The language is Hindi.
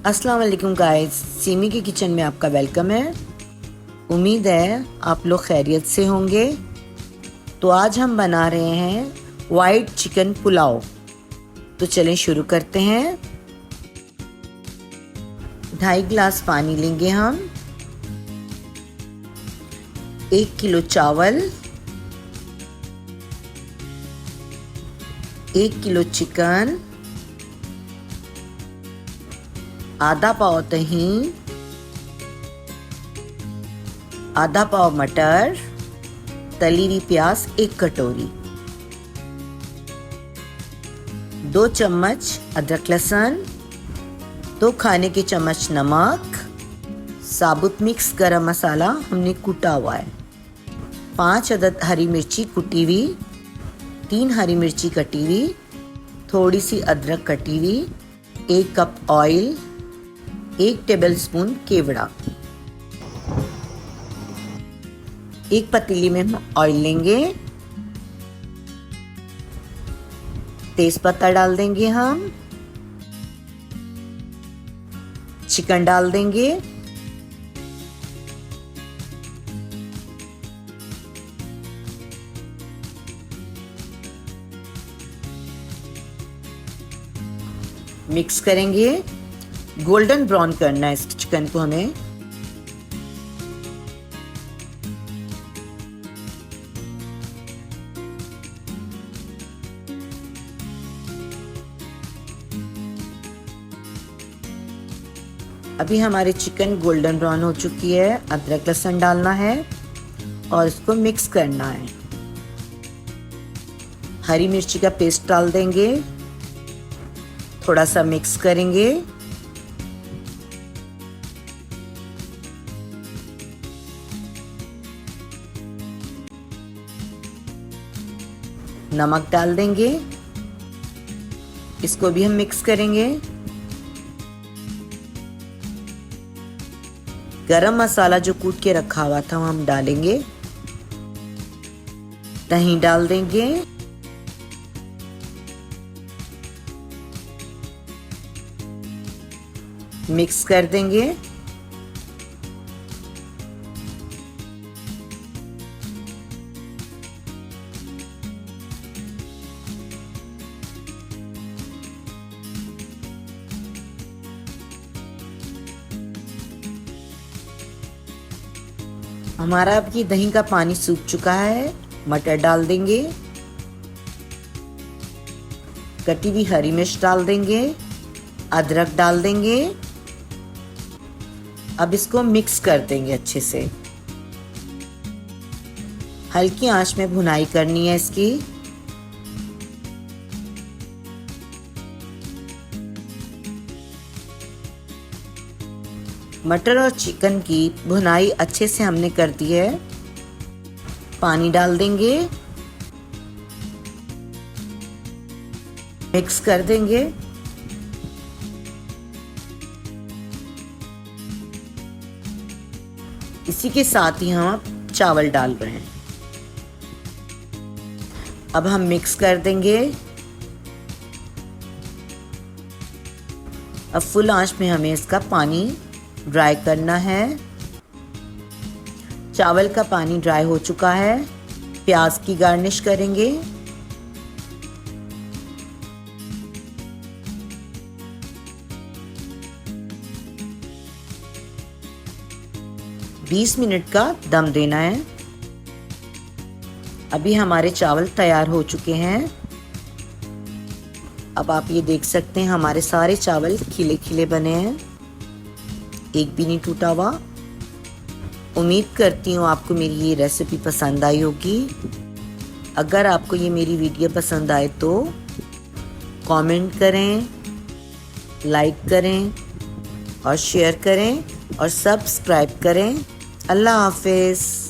अस्सलाम वालेकुम गाइस, सीमी के किचन में आपका वेलकम है। उम्मीद है आप लोग खैरियत से होंगे। तो आज हम बना रहे हैं वाइट चिकन पुलाव। तो चलें शुरू करते हैं। 2.5 गिलास पानी लेंगे हम। 1 किलो चावल, 1 किलो चिकन, आधा पाव दही, आधा पाव मटर, तली हुई प्याज 1 कटोरी, 2 चम्मच अदरक लहसुन, 2 खाने के चम्मच नमक, साबुत मिक्स गरम मसाला हमने कूटा हुआ है, 5 अदद हरी मिर्ची कुटी हुई, 3 हरी मिर्ची कटी हुई, थोड़ी सी अदरक कटी हुई, 1 कप ऑयल, 1 टेबलस्पून केवड़ा। एक पतीली में हम ऑयल लेंगे, तेजपत्ता डाल देंगे हम, चिकन डाल देंगे, मिक्स करेंगे। गोल्डन ब्राउन करना है इस चिकन को हमें। अभी हमारे चिकन गोल्डन ब्राउन हो चुकी है। अदरक लहसुन डालना है और इसको मिक्स करना है। हरी मिर्ची का पेस्ट डाल देंगे, थोड़ा सा मिक्स करेंगे। नमक डाल देंगे, इसको भी हम मिक्स करेंगे। गरम मसाला जो कूट के रखा हुआ था वो हम डालेंगे। दही डाल देंगे, मिक्स कर देंगे। हमारा अब ये दही का पानी सूख चुका है। मटर डाल देंगे, कटी हुई हरी मिर्च डाल देंगे, अदरक डाल देंगे। अब इसको मिक्स कर देंगे अच्छे से। हल्की आंच में भुनाई करनी है इसकी। मटर और चिकन की भुनाई अच्छे से हमने कर दी है। पानी डाल देंगे, मिक्स कर देंगे। इसी के साथ ही हम चावल डाल रहे हैं। अब हम मिक्स कर देंगे। अब फुल आंच में हमें इसका पानी ड्राई करना है। चावल का पानी ड्राई हो चुका है। प्याज की गार्निश करेंगे। बीस मिनट का दम देना है। अभी हमारे चावल तैयार हो चुके हैं। अब आप ये देख सकते हैं हमारे सारे चावल खिले खिले बने हैं, एक भी नहीं टूटा हुआ। उम्मीद करती हूँ आपको मेरी ये रेसिपी पसंद आई होगी। अगर आपको ये मेरी वीडियो पसंद आए तो कमेंट करें, लाइक करें और शेयर करें और सब्सक्राइब करें। अल्लाह हाफिज़।